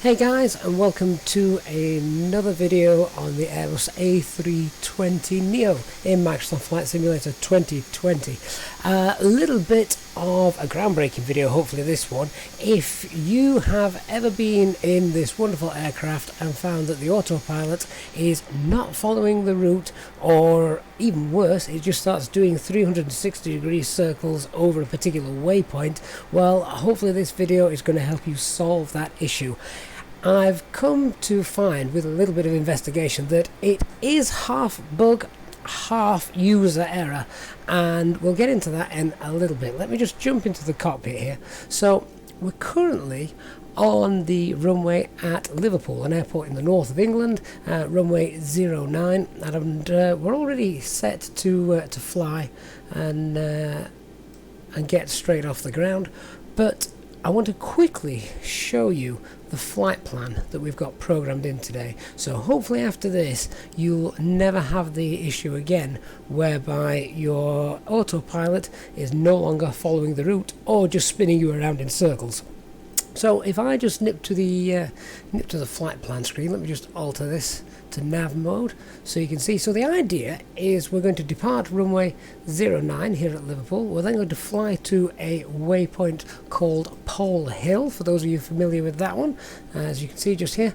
Hey guys, and welcome to another video on the Airbus A320 Neo in Microsoft Flight Simulator 2020. A little bit of a groundbreaking video, hopefully this one. If you have ever been in this wonderful aircraft and found that the autopilot is not following the route, or even worse, it just starts doing 360-degree circles over a particular waypoint, well, hopefully this video is going to help you solve that issue. I've come to find, with a little bit of investigation, that it is half bug, half user error, and we'll get into that in a little bit. Let me just jump into the cockpit here. So we're currently on the runway at Liverpool, an airport in the north of England, runway 09, and we're already set to fly and get straight off the ground. But I want to quickly show you the flight plan that we've got programmed in today. So hopefully after this you'll never have the issue again whereby your autopilot is no longer following the route or just spinning you around in circles. So if I just nip to the flight plan screen, let me just alter this to nav mode so you can see. So the idea is we're going to depart runway 09 here at Liverpool. We're then going to fly to a waypoint called Pole Hill, for those of you familiar with that one, as you can see just here.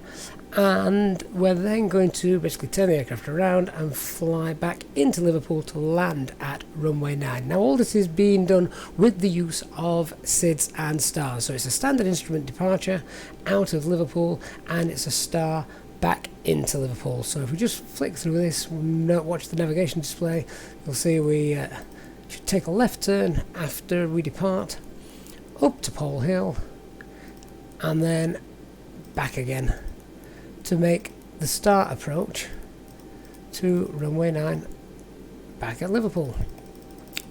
And we're then going to basically turn the aircraft around and fly back into Liverpool to land at runway 9. Now all this is being done with the use of SIDS and stars. So it's a standard instrument departure out of Liverpool, and it's a star back into Liverpool. So if we just flick through this, watch the navigation display, you'll see we should take a left turn after we depart, up to Pole Hill, and then back again to make the start approach to runway 9 back at Liverpool.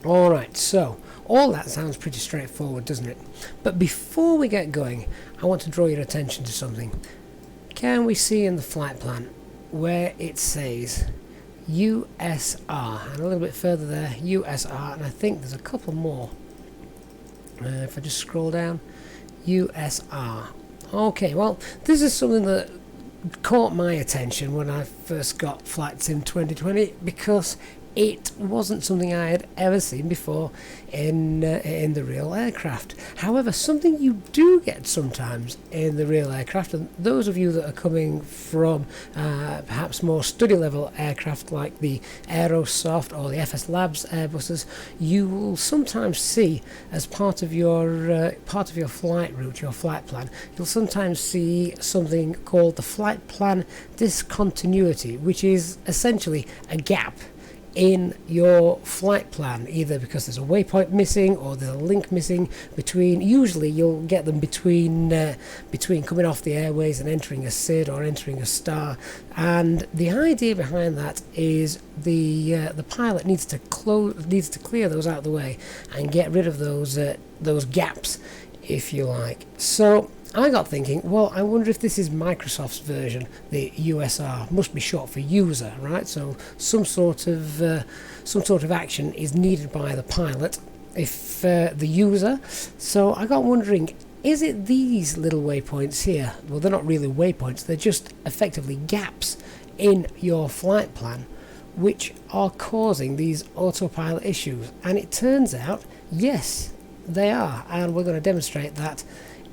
Alright, so all that sounds pretty straightforward, doesn't it? But before we get going, I want to draw your attention to something. Can we see in the flight plan where it says USR, and a little bit further there USR, and I think there's a couple more. If I just scroll down, USR. Okay, well, this is something that caught my attention when I first got Flight Sim 2020, because it wasn't something I had ever seen before in the real aircraft. However, something you do get sometimes in the real aircraft, and those of you that are coming from perhaps more study level aircraft like the Aerosoft or the FS Labs Airbuses, you will sometimes see as part of your flight route, your flight plan, you'll sometimes see something called the flight plan discontinuity, which is essentially a gap in your flight plan, either because there's a waypoint missing or there's a link missing between. Usually you'll get them between coming off the airways and entering a SID or entering a star, and the idea behind that is the pilot needs to clear those out of the way and get rid of those gaps, if you like. So I got thinking, well, I wonder if this is Microsoft's version. The USR must be short for user, right? So some sort of action is needed by the pilot if the user. So I got wondering, is it these little waypoints here? Well, they're not really waypoints, they're just effectively gaps in your flight plan which are causing these autopilot issues. And it turns out, yes, they are, and we're going to demonstrate that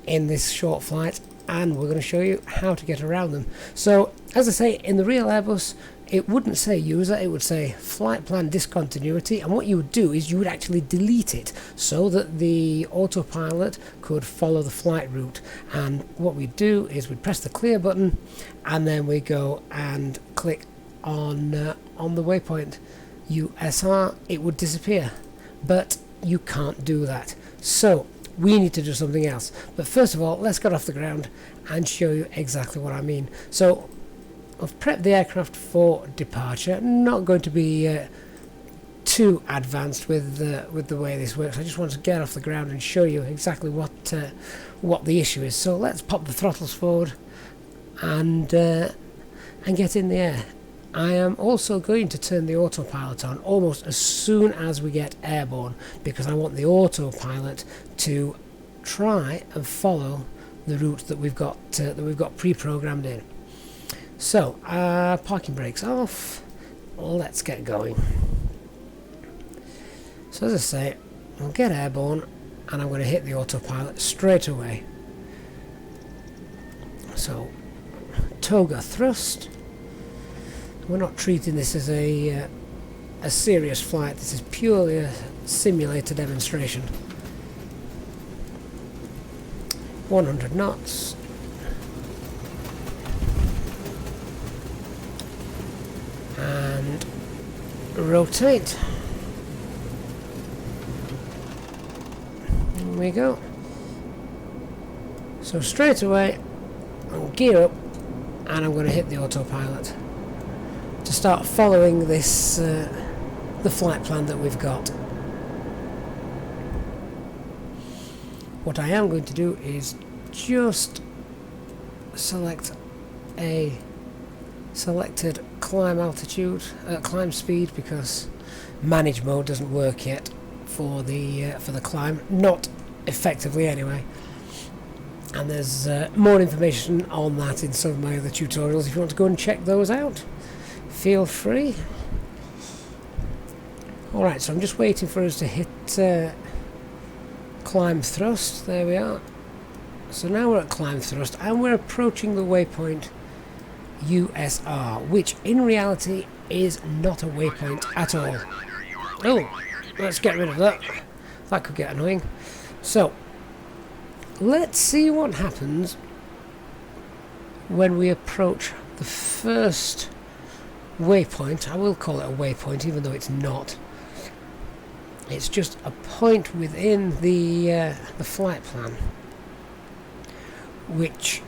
in this short flight, and we're going to show you how to get around them. So as I say, in the real Airbus it wouldn't say user, it would say flight plan discontinuity, and what you would do is you would actually delete it so that the autopilot could follow the flight route. And what we do is we press the clear button and then we go and click on the waypoint USR. It would disappear, but you can't do that, so we need to do something else. But first of all, let's get off the ground and show you exactly what I mean. So I've prepped the aircraft for departure. Not going to be too advanced with the way this works. I just want to get off the ground and show you exactly what the issue is. So let's pop the throttles forward and get in the air. I am also going to turn the autopilot on almost as soon as we get airborne, because I want the autopilot to try and follow the route that we've got pre-programmed in. So parking brakes off. Let's get going. So as I say, I'll get airborne and I'm going to hit the autopilot straight away. So toga thrust. We're not treating this as a serious flight. This is purely a simulator demonstration. 100 knots. And rotate. There we go. So straight away I'll gear up and I'm going to hit the autopilot to start following this the flight plan that we've got. What I am going to do is just select a selected climb altitude, climb speed, because manage mode doesn't work yet for the climb, not effectively anyway. And there's more information on that in some of my other tutorials. If you want to go and check those out, feel free. Alright, so I'm just waiting for us to hit climb thrust. There we are. So now we're at climb thrust and we're approaching the waypoint USR, which in reality is not a waypoint at all. Oh, let's get rid of that. That could get annoying. So let's see what happens when we approach the first waypoint. I will call it a waypoint even though it's not. It's just a point within the flight plan, which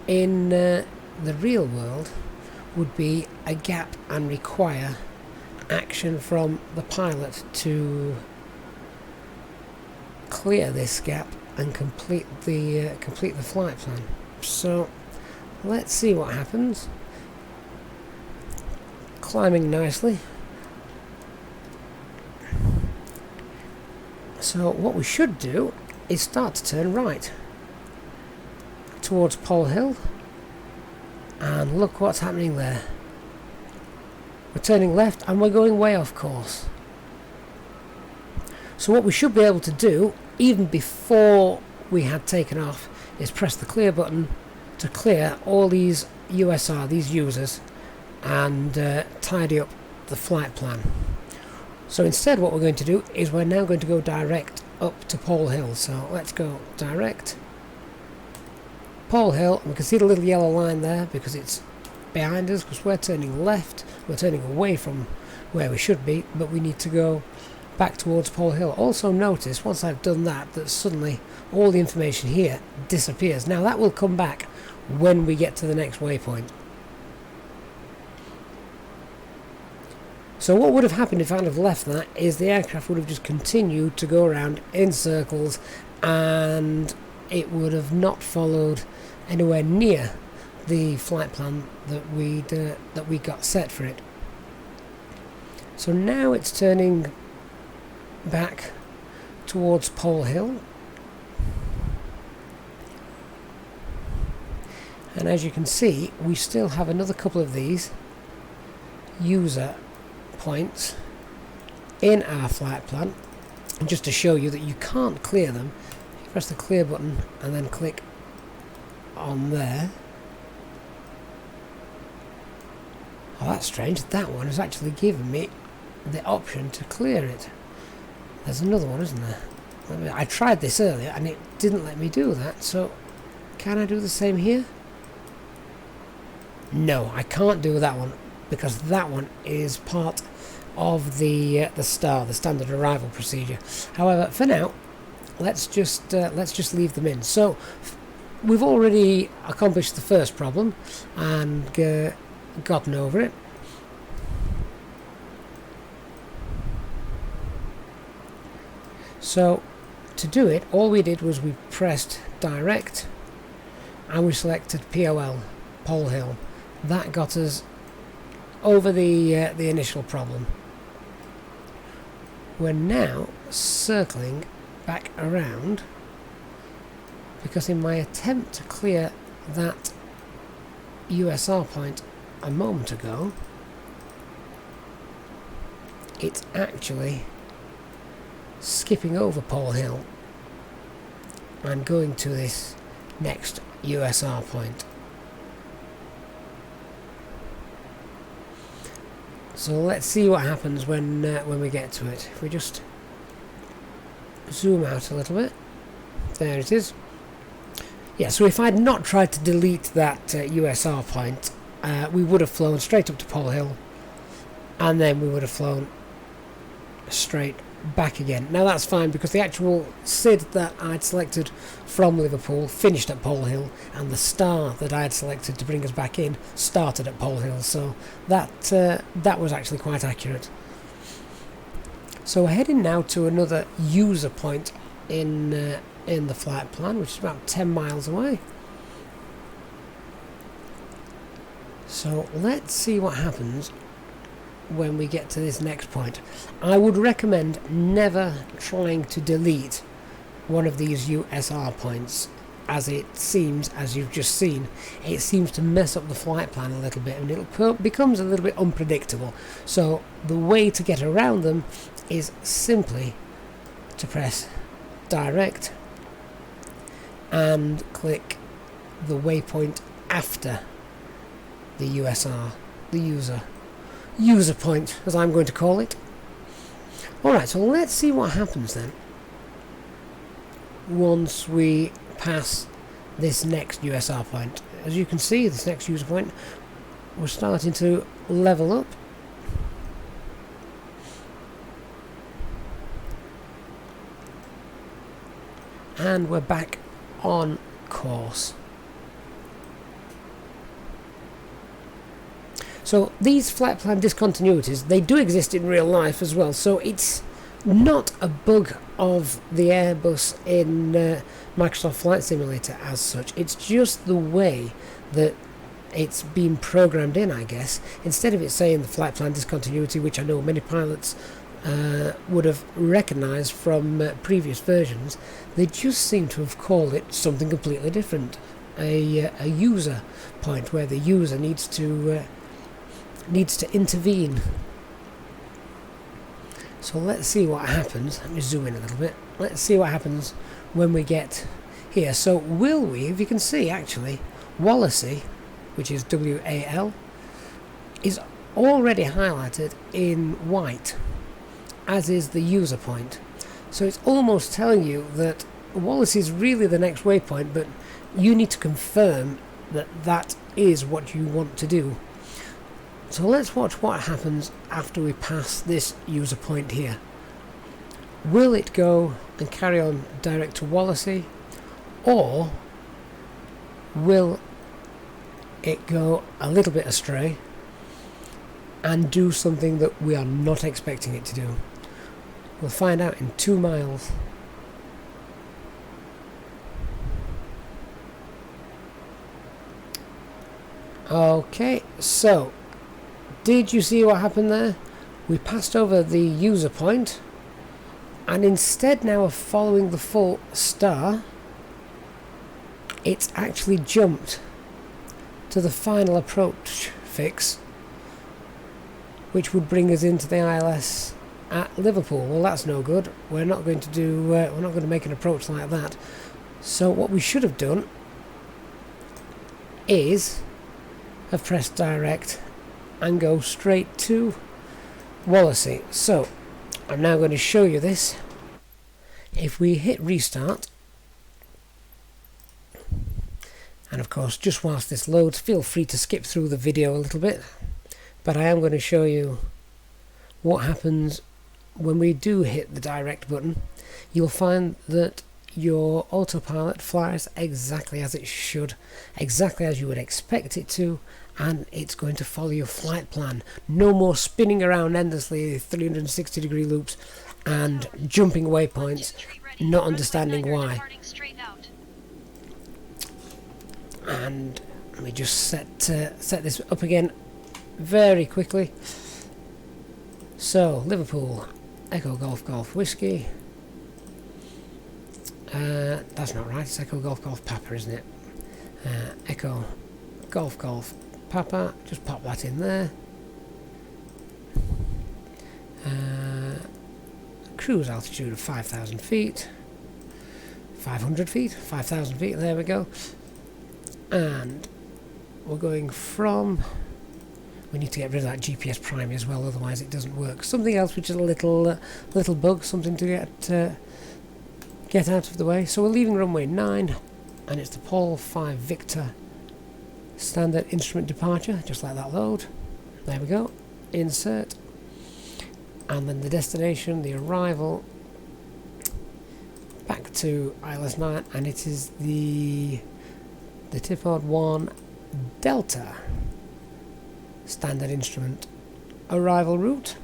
in the real world would be a gap and require action from the pilot to clear this gap and complete the flight plan. So let's see what happens. Climbing nicely. So what we should do is start to turn right towards Pole Hill, and look what's happening there. We're turning left and we're going way off course. So what we should be able to do, even before we had taken off, is press the clear button to clear all these USR, these users, and tidy up the flight plan. So instead what we're going to do is we're now going to go direct up to Pole Hill. So let's go direct Pole Hill, and we can see the little yellow line there because it's behind us, because we're turning left, we're turning away from where we should be, but we need to go back towards Pole Hill. Also notice once I've done that, that suddenly all the information here disappears. Now that will come back when we get to the next waypoint. So what would have happened if I'd have left that is the aircraft would have just continued to go around in circles, and it would have not followed anywhere near the flight plan that we got set for it. So now it's turning back towards Pole Hill, and as you can see we still have another couple of these user points in our flight plan. And just to show you that you can't clear them, you press the clear button and then click on there. Oh, that's strange. That one has actually given me the option to clear it. There's another one, isn't there? I tried this earlier and it didn't let me do that, so can I do the same here? No, I can't do that one, because that one is part of the STAR, the standard arrival procedure. However, for now, let's just leave them in. So we've already accomplished the first problem and gotten over it. So to do it, all we did was we pressed direct and we selected POL, Pole Hill. That got us over the initial problem. We're now circling back around because in my attempt to clear that USR point a moment ago, it's actually skipping over Pole Hill and going to this next USR point. So let's see what happens when we get to it. If we just zoom out a little bit, there it is. Yeah, so if I'd not tried to delete that USR point, we would have flown straight up to Pole Hill, and then we would have flown straight back again. Now that's fine, because the actual SID that I'd selected from Liverpool finished at Pole Hill, and the star that I'd selected to bring us back in started at Pole Hill, so that was actually quite accurate. So we're heading now to another user point in the flight plan, which is about 10 miles away. So let's see what happens when we get to this next point. I would recommend never trying to delete one of these USR points, as it seems, as you've just seen, it seems to mess up the flight plan a little bit, and it becomes a little bit unpredictable. So the way to get around them is simply to press direct and click the waypoint after the USR, the user point, as I'm going to call it. Alright, so let's see what happens then once we pass this next USR point. As you can see, this next user point, we're starting to level up. And we're back on course. So these flight plan discontinuities, they do exist in real life as well, so it's not a bug of the Airbus in Microsoft Flight Simulator as such. It's just the way that it's been programmed in, I guess. Instead of it saying the flight plan discontinuity, which I know many pilots would have recognised from previous versions, they just seem to have called it something completely different. A user point where the user needs to intervene. So let's see what happens. Let me zoom in a little bit. Let's see what happens when we get here. So will we, if you can see actually, Wallasey, which is WAL, is already highlighted in white, as is the user point. So it's almost telling you that Wallasey is really the next waypoint, but you need to confirm that that is what you want to do. So let's watch what happens after we pass this user point here. Will it go and carry on direct to Wallasey, or will it go a little bit astray and do something that we are not expecting it to do? We'll find out in 2 miles. Okay, so did you see what happened there? We passed over the user point, and instead now of following the full star, it's actually jumped to the final approach fix, which would bring us into the ILS at Liverpool. Well, that's no good. We're not going to do. We're not going to make an approach like that. So what we should have done is have pressed direct and go straight to Wallasey. So I'm now going to show you this. If we hit restart, and of course just whilst this loads, feel free to skip through the video a little bit, but I am going to show you what happens when we do hit the direct button. You'll find that your autopilot flies exactly as it should, exactly as you would expect it to, and it's going to follow your flight plan. No more spinning around endlessly 360-degree loops and jumping waypoints, not understanding why. And let me just set this up again very quickly. So Liverpool, Echo Golf Golf Whiskey. That's not right, it's Echo Golf Golf Papa, isn't it? Echo Golf Golf Papa, just pop that in there. Cruise altitude of 5,000 feet. 500 feet, 5,000 feet, there we go. And we're going from... We need to get rid of that GPS priming as well, otherwise it doesn't work. Something else which is a little bug, something to get out of the way. So we're leaving runway 9, and it's the Paul 5 Victor standard instrument departure. Just let that load. There we go. Insert. And then the destination, the arrival, back to ILS-9, and it is the Tifford 1 Delta standard instrument arrival route.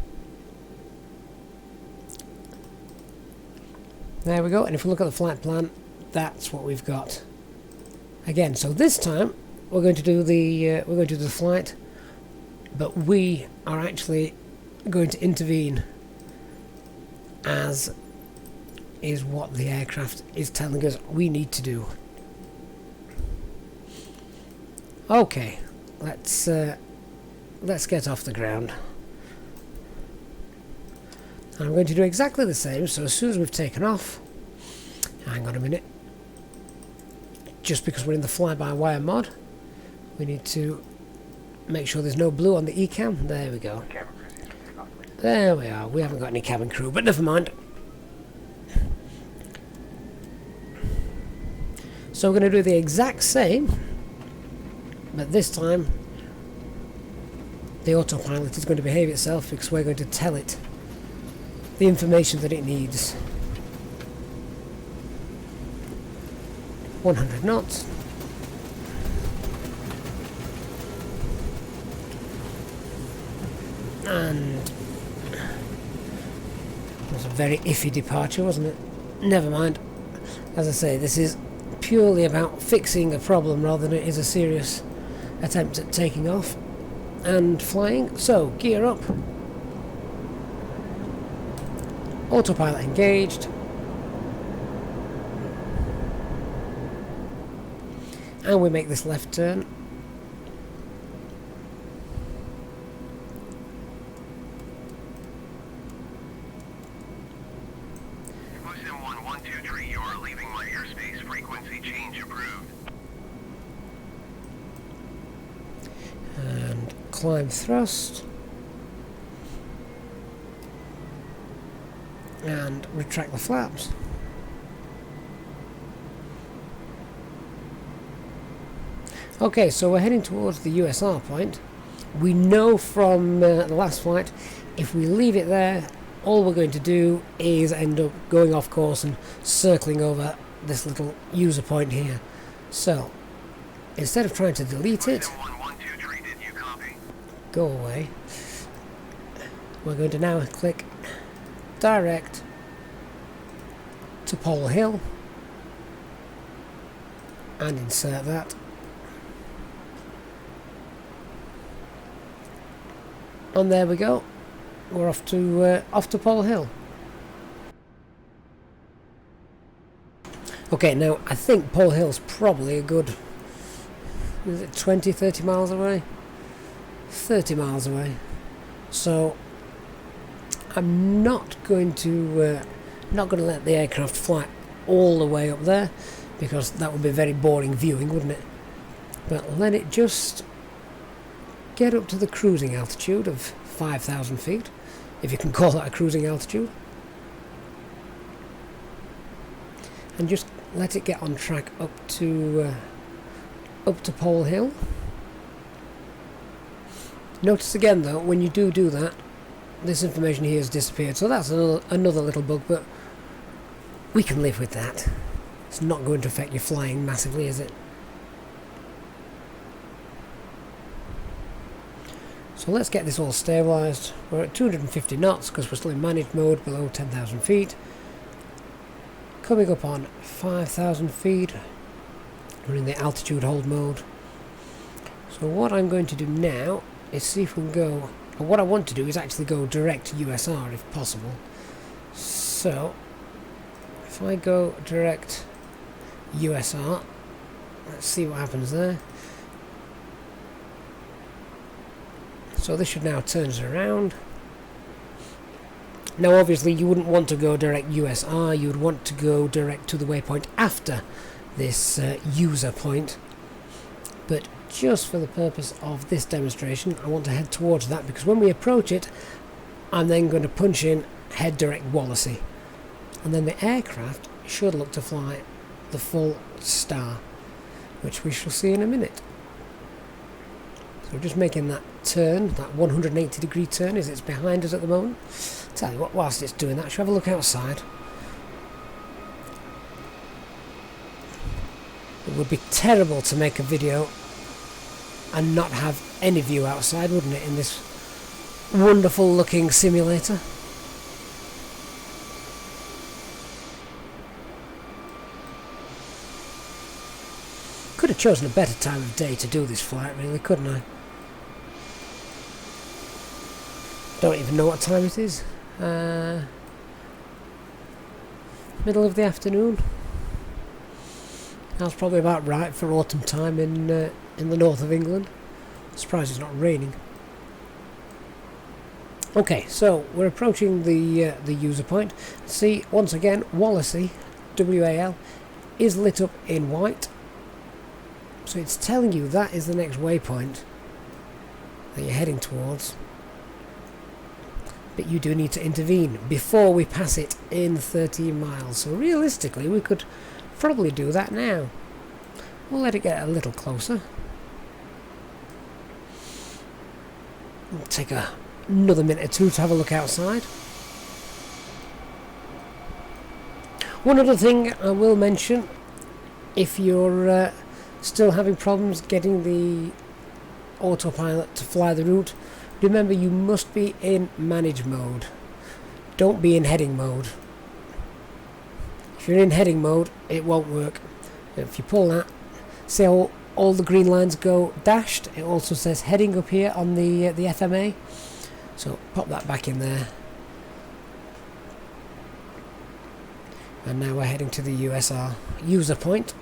There we go, and if we look at the flight plan, that's what we've got. Again, so this time we're going to do the flight, but we are actually going to intervene, as is what the aircraft is telling us we need to do. Okay, let's get off the ground. And I'm going to do exactly the same, so as soon as we've taken off, hang on a minute, just because we're in the fly-by-wire mod, we need to make sure there's no blue on the ECAM. There we go. There we are. We haven't got any cabin crew, but never mind. So we're going to do the exact same, but this time the autopilot is going to behave itself, because we're going to tell it the information that it needs. 100 knots. And it was a very iffy departure, wasn't it? Never mind. As I say, this is purely about fixing a problem rather than it is a serious attempt at taking off and flying. So, gear up. Autopilot engaged. And we make this left turn. You are leaving my airspace. Frequency change approved. And climb thrust. And retract the flaps. Okay, so we're heading towards the USR point. We know from the last flight, if we leave it there, all we're going to do is end up going off course and circling over this little user point here. So, instead of trying to delete it, go away, we're going to now click direct to Pole Hill and insert that. And there we go. We're off to Pole Hill. Okay, now I think Pole Hill's probably a good, is it 20, 30 miles away? 30 miles away. So I'm not going to let the aircraft fly all the way up there, because that would be very boring viewing, wouldn't it? But let it just get up to the cruising altitude of 5,000 feet, if you can call that a cruising altitude, and just let it get on track up to Pole Hill. Notice again though, when you do that, this information here has disappeared, so that's another little bug, but we can live with that. It's not going to affect your flying massively, is it? So let's get this all stabilised. We're at 250 knots because we're still in managed mode below 10,000 feet. Coming up on 5,000 feet. We're in the altitude hold mode. So what I'm going to do now is see if we can go, or what I want to do is actually go direct to USR if possible. So If I go direct USR, let's see what happens there. So this should now turn us around. Now obviously you wouldn't want to go direct USR, you would want to go direct to the waypoint after this user point. But just for the purpose of this demonstration, I want to head towards that, because when we approach it, I'm then going to punch in head direct Wallasey. And then the aircraft should look to fly the full star, which we shall see in a minute. So just making that turn, that 180 degree turn, as it's behind us at the moment. Tell you what, whilst it's doing that, shall we have a look outside? It would be terrible to make a video and not have any view outside, wouldn't it, in this wonderful looking simulator? Could have chosen a better time of day to do this flight, really, couldn't I? Don't even know what time it is. Middle of the afternoon. That's probably about right for autumn time in the north of England. Surprised it's not raining. Okay, so we're approaching the user point. See, once again, Wallasey, WAL, is lit up in white. So it's telling you that is the next waypoint that you're heading towards. But you do need to intervene before we pass it in 13 miles. So realistically, we could probably do that now. We'll let it get a little closer. We'll take another minute or two to have a look outside. One other thing I will mention, if you're still having problems getting the autopilot to fly the route, remember you must be in manage mode. Don't be in heading mode. If you're in heading mode, it won't work. If you pull that, see how all the green lines go dashed? It also says heading up here on the FMA. So pop that back in there. And now we're heading to the USR user point.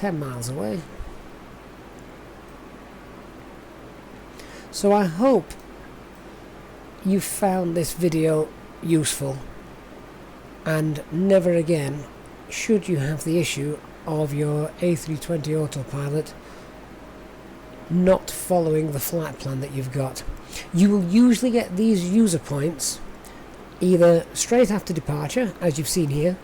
Miles away. So I hope you found this video useful, and never again should you have the issue of your A320 autopilot not following the flight plan that you've got. You will usually get these user points either straight after departure, as you've seen here,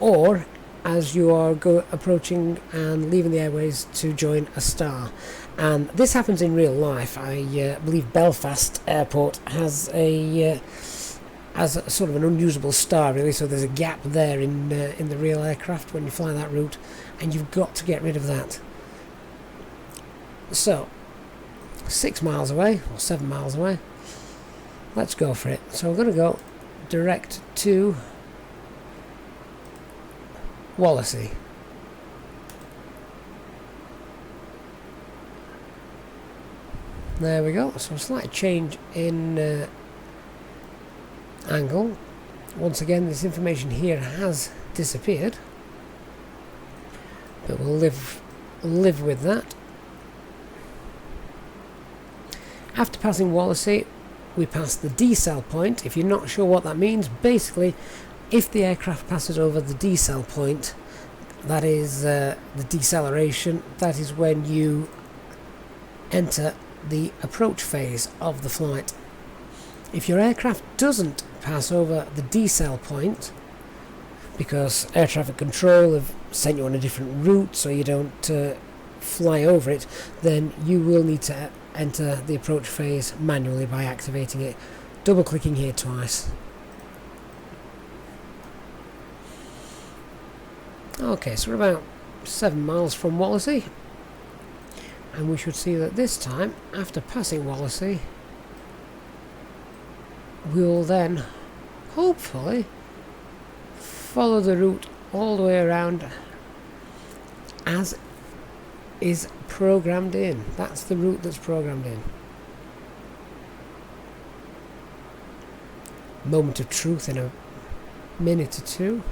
or as you are approaching and leaving the airways to join a star. And this happens in real life. I believe Belfast Airport has a sort of an unusable star, really, so there's a gap there in the real aircraft when you fly that route, and you've got to get rid of that. So 6 miles away, or 7 miles away, let's go for it. So we're going to go direct to Wallasey. There we go. So a slight change in angle. Once again, this information here has disappeared, but we'll live with that. After passing Wallasey, we pass the decel point. If you're not sure what that means, basically, if the aircraft passes over the decel point, that is the deceleration, that is when you enter the approach phase of the flight. If your aircraft doesn't pass over the decel point, because air traffic control have sent you on a different route so you don't fly over it, then you will need to enter the approach phase manually by activating it, double clicking here twice. Okay, so we're about 7 miles from Wallasey, and we should see that this time, after passing Wallasey, we'll then hopefully follow the route all the way around as is programmed in. That's the route that's programmed in. moment of truth in a minute or two.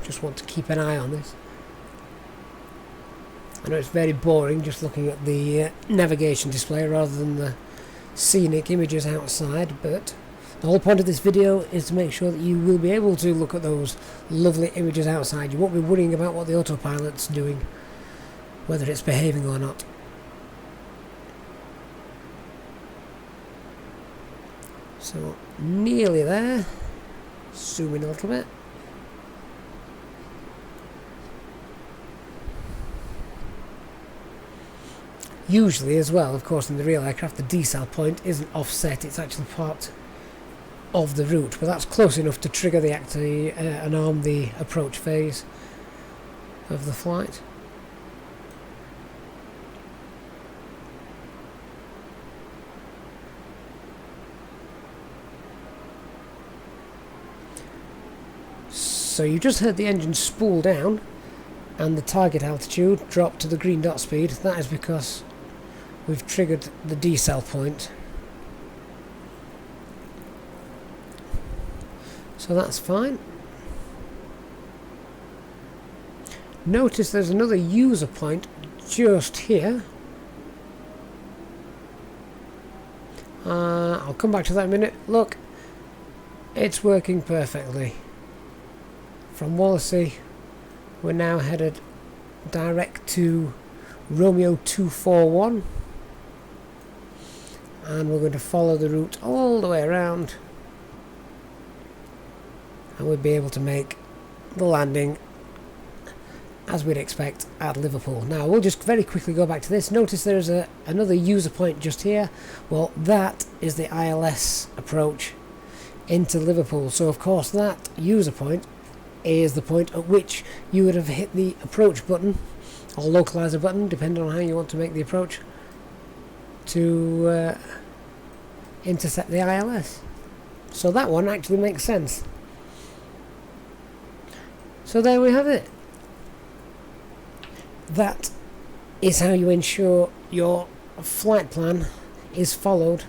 Just want to keep an eye on this. I know it's very boring just looking at the navigation display rather than the scenic images outside, but the whole point of this video is to make sure that you will be able to look at those lovely images outside. You won't be worrying about what the autopilot's doing, whether it's behaving or not. So, nearly there. Zoom in a little bit. Usually as well, of course, in the real aircraft, the decel point isn't offset, it's actually part of the route, but that's close enough to trigger the and arm the approach phase of the flight. So you just heard the engine spool down and the target altitude drop to the green dot speed. That is because we've triggered the decel point. So that's fine. Notice there's another user point just here. I'll come back to that in a minute. Look, it's working perfectly. From Wallasey, we're now headed direct to Romeo 241, and we're going to follow the route all the way around, and we'll be able to make the landing as we'd expect at Liverpool. Now we'll just very quickly go back to this. Notice there's another user point just here. Well, that is the ILS approach into Liverpool. So of course that user point is the point at which you would have hit the approach button or localizer button, depending on how you want to make the approach, to intercept the ILS. So that one actually makes sense. So there we have it. That is how you ensure your flight plan is followed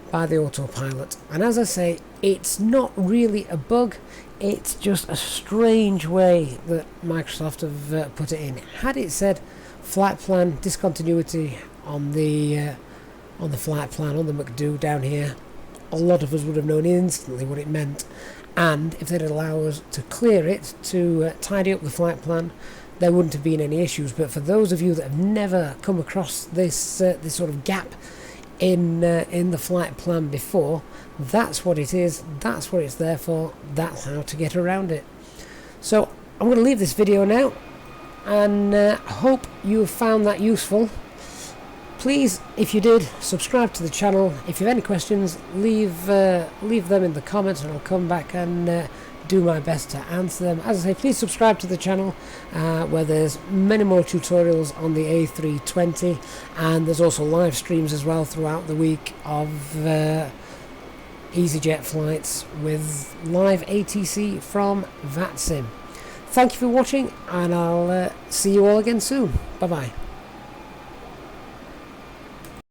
by the autopilot. And as I say, it's not really a bug, it's just a strange way that Microsoft have put it in. Had it said flight plan discontinuity on the flight plan on the McDo down here, a lot of us would have known instantly what it meant. And if they'd allow us to clear it, to tidy up the flight plan, there wouldn't have been any issues. But for those of you that have never come across this this sort of gap in the flight plan before, that's what it is, that's what it's there for, that's how to get around it. So I'm going to leave this video now, and hope you have found that useful. Please, if you did, subscribe to the channel. If you have any questions, leave them in the comments, and I'll come back and do my best to answer them. As I say, please subscribe to the channel, where there's many more tutorials on the A320, and there's also live streams as well throughout the week of EasyJet flights with live ATC from VATSIM. Thank you for watching, and I'll see you all again soon. Bye bye.